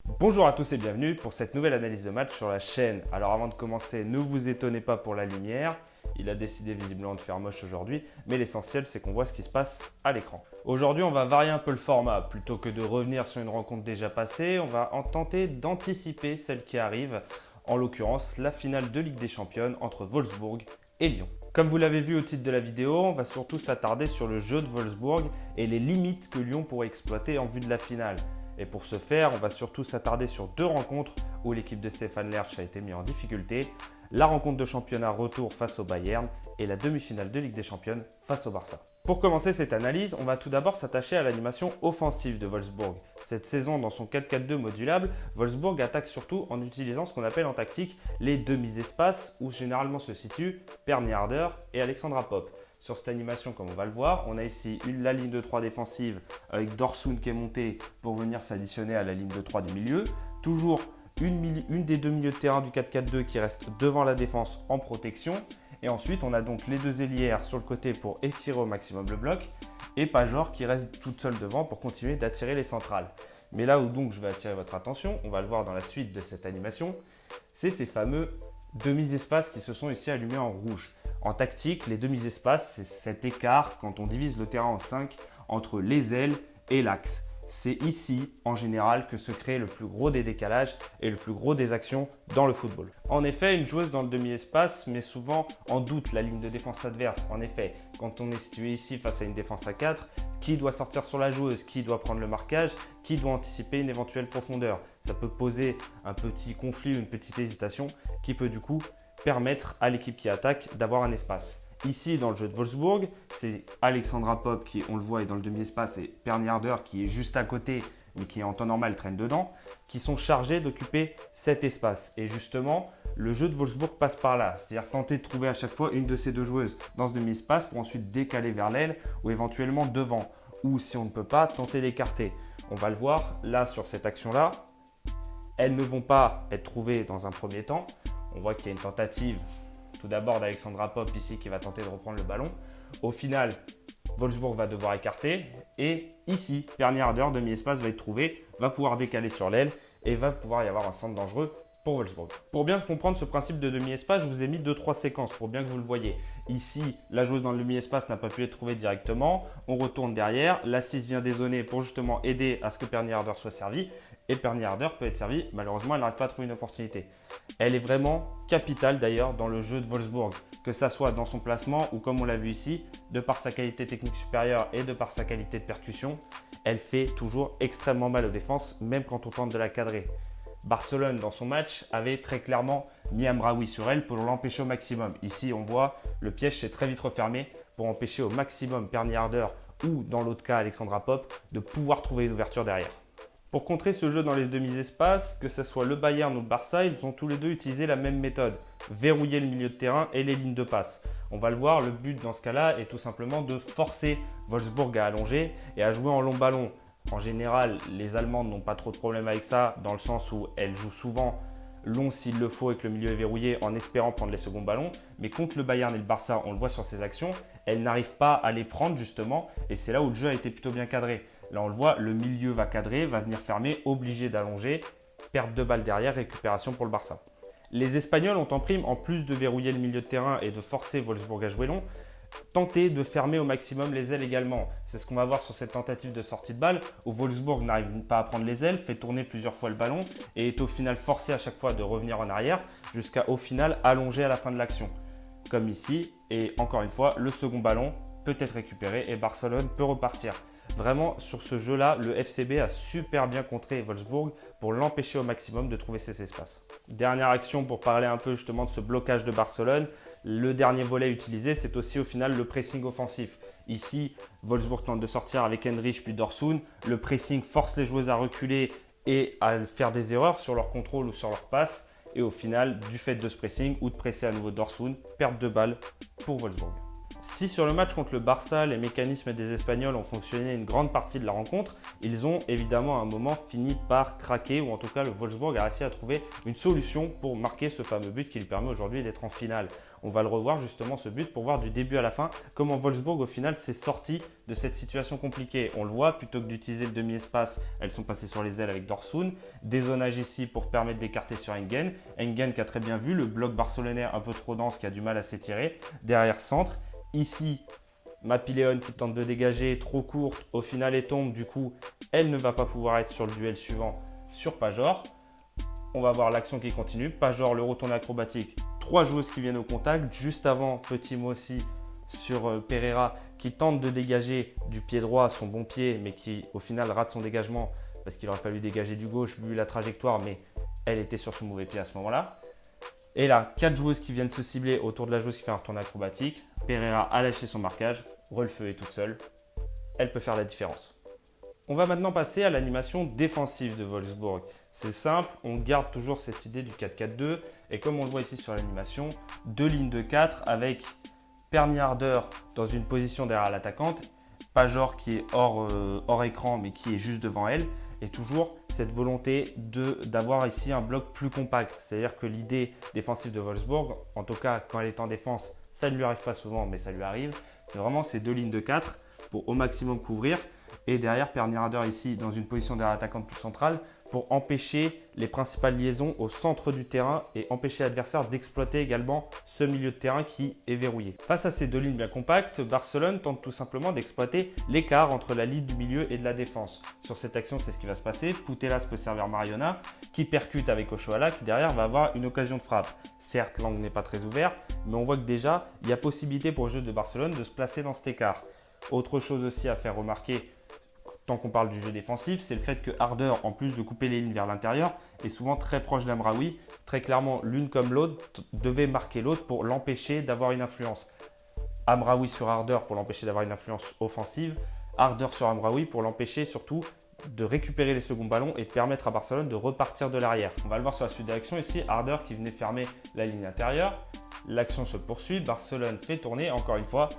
Bonjour à tous et bienvenue pour cette nouvelle analyse de match sur la chaîne. Alors avant de commencer, ne vous étonnez pas pour la lumière. Il a décidé visiblement de faire moche aujourd'hui, mais l'essentiel c'est qu'on voit ce qui se passe à l'écran. Aujourd'hui on va varier un peu le format. Plutôt que de revenir sur une rencontre déjà passée, on va tenter d'anticiper celle qui arrive. En l'occurrence, la finale de Ligue des Champions entre Wolfsburg et Lyon. Comme vous l'avez vu au titre de la vidéo, on va surtout s'attarder sur le jeu de Wolfsburg et les limites que Lyon pourrait exploiter en vue de la finale. Et pour ce faire, on va surtout s'attarder sur deux rencontres où l'équipe de Stéphane Lerche a été mise en difficulté. La rencontre de championnat retour face au Bayern et la demi-finale de Ligue des Champions face au Barça. Pour commencer cette analyse, on va tout d'abord s'attacher à l'animation offensive de Wolfsburg. Cette saison, dans son 4-4-2 modulable, Wolfsburg attaque surtout en utilisant ce qu'on appelle en tactique les demi-espaces où généralement se situent Per Nyarder et Alexandra Popp. Sur cette animation, comme on va le voir, on a ici la ligne de 3 défensive avec Dorsum qui est monté pour venir s'additionner à la ligne de 3 du milieu. Toujours une des deux milieux de terrain du 4-4-2 qui reste devant la défense en protection. Et ensuite, on a donc les deux ailières sur le côté pour étirer au maximum le bloc et Pajor qui reste toute seule devant pour continuer d'attirer les centrales. Mais là où donc je vais attirer votre attention, on va le voir dans la suite de cette animation, c'est ces fameux demi-espaces qui se sont ici allumés en rouge. En tactique, les demi-espaces, c'est cet écart quand on divise le terrain en 5 entre les ailes et l'axe. C'est ici, en général, que se crée le plus gros des décalages et le plus gros des actions dans le football. En effet, une joueuse dans le demi-espace met souvent en doute la ligne de défense adverse. En effet, quand on est situé ici face à une défense à 4, qui doit sortir sur la joueuse, qui doit prendre le marquage, qui doit anticiper une éventuelle profondeur. Ça peut poser un petit conflit, une petite hésitation qui peut du coup permettre à l'équipe qui attaque d'avoir un espace. Ici, dans le jeu de Wolfsburg, c'est Alexandra Popp qui, on le voit, est dans le demi-espace et Per Nyarder qui est juste à côté, mais qui en temps normal traîne dedans, qui sont chargés d'occuper cet espace. Et justement, le jeu de Wolfsburg passe par là, c'est-à-dire tenter de trouver à chaque fois une de ces deux joueuses dans ce demi-espace pour ensuite décaler vers l'aile ou éventuellement devant. Ou si on ne peut pas, tenter d'écarter. On va le voir là sur cette action-là. Elles ne vont pas être trouvées dans un premier temps. On voit qu'il y a une tentative tout d'abord d'Alexandra Popp ici qui va tenter de reprendre le ballon. Au final, Wolfsburg va devoir écarter et ici, Per Nyarder, demi-espace, va être trouvé, va pouvoir décaler sur l'aile et va pouvoir y avoir un centre dangereux pour Wolfsburg. Pour bien comprendre ce principe de demi-espace, je vous ai mis 2-3 séquences pour bien que vous le voyez. Ici, la joueuse dans le demi-espace n'a pas pu être trouvée directement. On retourne derrière, la 6 vient dézoner pour justement aider à ce que Per Nyarder soit servi. Et Per Nyarder peut être servi, malheureusement elle n'arrive pas à trouver une opportunité. Elle est vraiment capitale d'ailleurs dans le jeu de Wolfsburg, que ça soit dans son placement ou comme on l'a vu ici, de par sa qualité technique supérieure et de par sa qualité de percussion, elle fait toujours extrêmement mal aux défenses, même quand on tente de la cadrer. Barcelone dans son match avait très clairement mis Amraoui sur elle pour l'empêcher au maximum. Ici on voit le piège s'est très vite refermé pour empêcher au maximum Per Nyarder ou dans l'autre cas Alexandra Popp de pouvoir trouver une ouverture derrière. Pour contrer ce jeu dans les demi-espaces, que ce soit le Bayern ou le Barça, ils ont tous les deux utilisé la même méthode, verrouiller le milieu de terrain et les lignes de passe. On va le voir, le but dans ce cas-là est tout simplement de forcer Wolfsburg à allonger et à jouer en long ballon. En général, les Allemandes n'ont pas trop de problèmes avec ça, dans le sens où elles jouent souvent long s'il le faut et que le milieu est verrouillé en espérant prendre les seconds ballons. Mais contre le Bayern et le Barça, on le voit sur ces actions, elles n'arrivent pas à les prendre justement et c'est là où le jeu a été plutôt bien cadré. Là on le voit, le milieu va cadrer, va venir fermer, obligé d'allonger, perte de balle derrière, récupération pour le Barça. Les Espagnols ont en prime, en plus de verrouiller le milieu de terrain et de forcer Wolfsburg à jouer long, tenter de fermer au maximum les ailes également. C'est ce qu'on va voir sur cette tentative de sortie de balle où Wolfsburg n'arrive pas à prendre les ailes, fait tourner plusieurs fois le ballon et est au final forcé à chaque fois de revenir en arrière jusqu'à au final allonger à la fin de l'action. Comme ici, et encore une fois, le second ballon peut être récupéré et Barcelone peut repartir. Vraiment, sur ce jeu-là, le FCB a super bien contré Wolfsburg pour l'empêcher au maximum de trouver ses espaces. Dernière action pour parler un peu justement de ce blocage de Barcelone. Le dernier volet utilisé, c'est aussi au final le pressing offensif. Ici, Wolfsburg tente de sortir avec Henrich puis Dorsum. Le pressing force les joueuses à reculer et à faire des erreurs sur leur contrôle ou sur leur passe. Et au final, du fait de ce pressing ou de presser à nouveau Dorsum, perte de balle pour Wolfsburg. Si sur le match contre le Barça, les mécanismes des Espagnols ont fonctionné une grande partie de la rencontre, ils ont évidemment à un moment fini par craquer, ou en tout cas le Wolfsburg a réussi à trouver une solution pour marquer ce fameux but qui lui permet aujourd'hui d'être en finale. On va le revoir justement ce but pour voir du début à la fin comment Wolfsburg au final s'est sorti de cette situation compliquée. On le voit, plutôt que d'utiliser le demi-espace, elles sont passées sur les ailes avec Dorsun. Dézonage ici pour permettre d'écarter sur Engen. Engen qui a très bien vu le bloc barcelonais un peu trop dense qui a du mal à s'étirer. Derrière centre. Ici, Mapiléon qui tente de dégager, trop courte, au final elle tombe, du coup elle ne va pas pouvoir être sur le duel suivant sur Pajor. On va voir l'action qui continue, Pajor le retourne acrobatique, 3 joueuses qui viennent au contact, juste avant petit mot aussi sur Pereira qui tente de dégager du pied droit son bon pied mais qui au final rate son dégagement parce qu'il aurait fallu dégager du gauche vu la trajectoire mais elle était sur son mauvais pied à ce moment-là. Et là, 4 joueuses qui viennent se cibler autour de la joueuse qui fait un retour acrobatique. Pereira a lâché son marquage. Rolfeu est toute seule. Elle peut faire la différence. On va maintenant passer à l'animation défensive de Wolfsburg. C'est simple, on garde toujours cette idée du 4-4-2. Et comme on le voit ici sur l'animation, 2 lignes de 4 avec Perny Harder dans une position derrière l'attaquante. Pajor qui est hors écran mais qui est juste devant elle. Et toujours cette volonté d'avoir ici un bloc plus compact. C'est-à-dire que l'idée défensive de Wolfsburg, en tout cas quand elle est en défense, ça ne lui arrive pas souvent, mais ça lui arrive. C'est vraiment ces 2 lignes de 4 pour au maximum couvrir. Et derrière, Perny Harder ici dans une position derrière l'attaquante plus centrale pour empêcher les principales liaisons au centre du terrain et empêcher l'adversaire d'exploiter également ce milieu de terrain qui est verrouillé. Face à ces 2 lignes bien compactes, Barcelone tente tout simplement d'exploiter l'écart entre la ligne du milieu et de la défense. Sur cette action, c'est ce qui va se passer. Putellas peut servir Mariona qui percute avec Oshoala qui derrière va avoir une occasion de frappe. Certes, l'angle n'est pas très ouvert, mais on voit que déjà, il y a possibilité pour le jeu de Barcelone de se placer dans cet écart. Autre chose aussi à faire remarquer, tant qu'on parle du jeu défensif, c'est le fait que Harder, en plus de couper les lignes vers l'intérieur, est souvent très proche d'Amraoui. Très clairement, l'une comme l'autre devait marquer l'autre pour l'empêcher d'avoir une influence. Amraoui sur Harder pour l'empêcher d'avoir une influence offensive. Harder sur Amraoui pour l'empêcher surtout de récupérer les seconds ballons et de permettre à Barcelone de repartir de l'arrière. On va le voir sur la suite de l'action ici. Harder qui venait fermer la ligne intérieure. L'action se poursuit. Barcelone fait tourner encore une fois.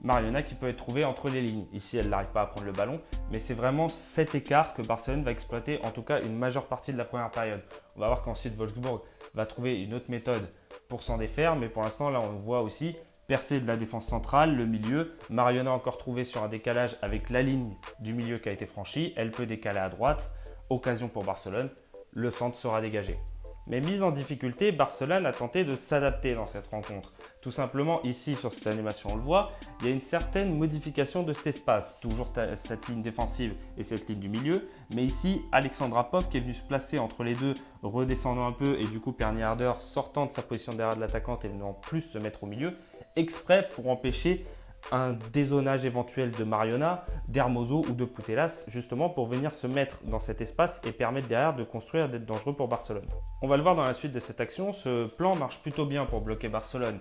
Mariona qui peut être trouvée entre les lignes. Ici, elle n'arrive pas à prendre le ballon, mais c'est vraiment cet écart que Barcelone va exploiter, en tout cas une majeure partie de la première période. On va voir qu'ensuite Wolfsburg va trouver une autre méthode pour s'en défaire, mais pour l'instant, là, on voit aussi percer de la défense centrale, le milieu. Mariona encore trouvée sur un décalage avec la ligne du milieu qui a été franchie. Elle peut décaler à droite. Occasion pour Barcelone. Le centre sera dégagé. Mais mise en difficulté, Barcelone a tenté de s'adapter dans cette rencontre. Tout simplement, ici sur cette animation, on le voit, il y a une certaine modification de cet espace. Toujours cette ligne défensive et cette ligne du milieu. Mais ici, Alexandra Popp qui est venue se placer entre les deux, redescendant un peu et du coup Perny Harder sortant de sa position derrière de l'attaquante et venant plus se mettre au milieu, exprès pour empêcher un dézonage éventuel de Mariona, d'Hermoso ou de Putellas, justement pour venir se mettre dans cet espace et permettre derrière de construire, d'être dangereux pour Barcelone. On va le voir dans la suite de cette action, ce plan marche plutôt bien pour bloquer Barcelone.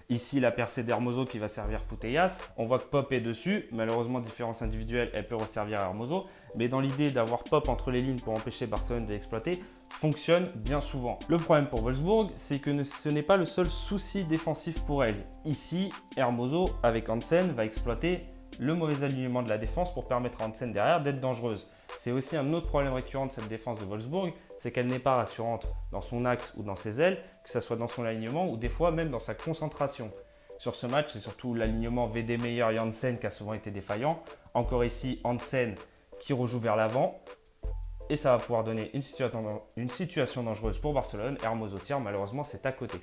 Ici, la percée d'Hermoso qui va servir Putellas. On voit que Popp est dessus. Malheureusement, différence individuelle, elle peut resservir Hermoso. Mais dans l'idée d'avoir Popp entre les lignes pour empêcher Barcelone de l'exploiter, fonctionne bien souvent. Le problème pour Wolfsburg, c'est que ce n'est pas le seul souci défensif pour elle. Ici, Hermoso, avec Hansen, va exploiter le mauvais alignement de la défense pour permettre à Hansen derrière d'être dangereuse. C'est aussi un autre problème récurrent de cette défense de Wolfsburg, c'est qu'elle n'est pas rassurante dans son axe ou dans ses ailes, que ce soit dans son alignement ou des fois même dans sa concentration. Sur ce match, c'est surtout l'alignement VD Meyer et Hansen qui a souvent été défaillant. Encore ici, Hansen qui rejoue vers l'avant. Et ça va pouvoir donner une situation dangereuse pour Barcelone. Hermoso tire, malheureusement, c'est à côté.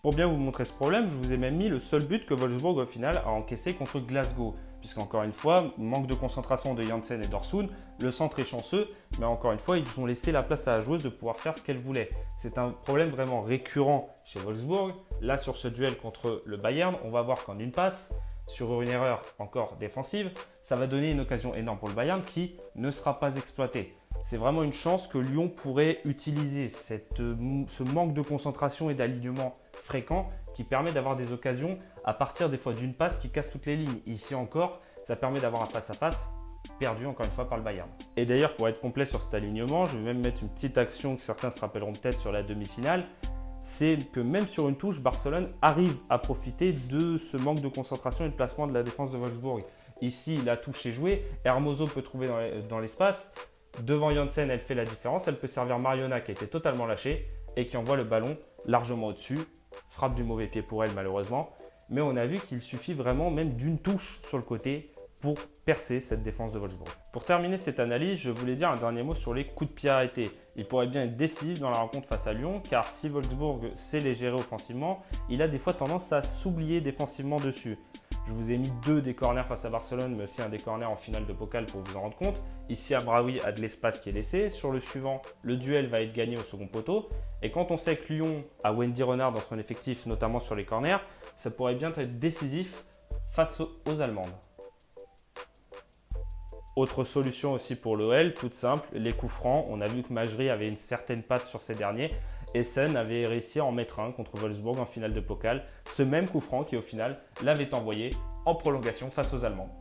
Pour bien vous montrer ce problème, je vous ai même mis le seul but que Wolfsburg au final a encaissé contre Glasgow. Puisqu'encore une fois, manque de concentration de Janssen et d'Orsun, le centre est chanceux, mais encore une fois, ils ont laissé la place à la joueuse de pouvoir faire ce qu'elle voulait. C'est un problème vraiment récurrent chez Wolfsburg. Là, sur ce duel contre le Bayern, on va voir qu'en une passe, sur une erreur encore défensive, ça va donner une occasion énorme pour le Bayern qui ne sera pas exploitée. C'est vraiment une chance que Lyon pourrait utiliser, ce manque de concentration et d'alignement fréquent qui permet d'avoir des occasions à partir des fois d'une passe qui casse toutes les lignes. Ici encore, ça permet d'avoir un face-à-face perdu encore une fois par le Bayern. Et d'ailleurs, pour être complet sur cet alignement, je vais même mettre une petite action que certains se rappelleront peut-être sur la demi-finale. c'est que même sur une touche, Barcelone arrive à profiter de ce manque de concentration et de placement de la défense de Wolfsburg. Ici, la touche est jouée, Hermoso peut trouver dans l'espace. Devant Janssen, elle fait la différence. Elle peut servir Mariona qui a été totalement lâchée et qui envoie le ballon largement au-dessus. Frappe du mauvais pied pour elle malheureusement. Mais on a vu qu'il suffit vraiment même d'une touche sur le côté pour percer cette défense de Wolfsburg. Pour terminer cette analyse, je voulais dire un dernier mot sur les coups de pied arrêtés. Ils pourraient bien être décisifs dans la rencontre face à Lyon, car si Wolfsburg sait les gérer offensivement, il a des fois tendance à s'oublier défensivement dessus. Je vous ai mis 2 des corners face à Barcelone, mais aussi un des corners en finale de Pokal pour vous en rendre compte. Ici, Amraoui a de l'espace qui est laissé. Sur le suivant, le duel va être gagné au second poteau. Et quand on sait que Lyon a Wendy Renard dans son effectif, notamment sur les corners, ça pourrait bien être décisif face aux Allemandes. Autre solution aussi pour l'OL, toute simple, les coups francs. On a vu que Majri avait une certaine patte sur ces derniers. Essen avait réussi à en mettre un contre Wolfsburg en finale de Pokal. Ce même coup franc qui au final l'avait envoyé en prolongation face aux Allemands.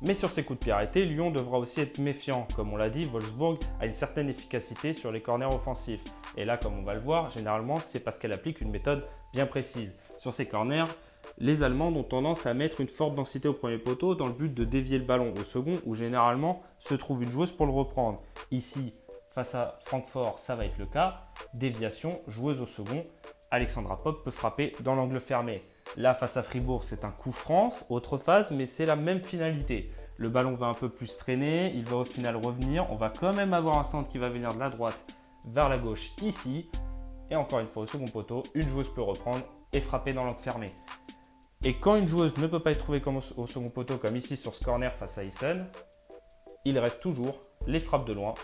Mais sur ces coups de pied arrêtés, Lyon devra aussi être méfiant. Comme on l'a dit, Wolfsburg a une certaine efficacité sur les corners offensifs. Et là, comme on va le voir, généralement, c'est parce qu'elle applique une méthode bien précise. Sur ces corners, les Allemands ont tendance à mettre une forte densité au premier poteau dans le but de dévier le ballon au second, où généralement se trouve une joueuse pour le reprendre. Ici, face à Francfort, ça va être le cas. Déviation, joueuse au second. Alexandra Popp peut frapper dans l'angle fermé. Là, face à Fribourg, c'est un coup franc, autre phase, mais c'est la même finalité. Le ballon va un peu plus traîner, il va au final revenir. On va quand même avoir un centre qui va venir de la droite vers la gauche ici. Et encore une fois, au second poteau, une joueuse peut reprendre et frapper dans l'angle fermé. Et quand une joueuse ne peut pas être trouvée comme au second poteau, comme ici sur ce corner face à Essen, il reste toujours les frappes de loin,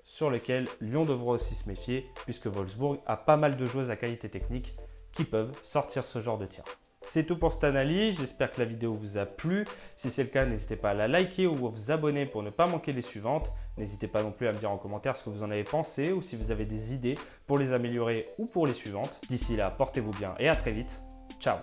sur lesquelles Lyon devra aussi se méfier, puisque Wolfsburg a pas mal de joueuses à qualité technique qui peuvent sortir ce genre de tir. C'est tout pour cette analyse, j'espère que la vidéo vous a plu. Si c'est le cas, n'hésitez pas à la liker ou à vous abonner pour ne pas manquer les suivantes. N'hésitez pas non plus à me dire en commentaire ce que vous en avez pensé ou si vous avez des idées pour les améliorer ou pour les suivantes. D'ici là, portez-vous bien et à très vite. Ciao!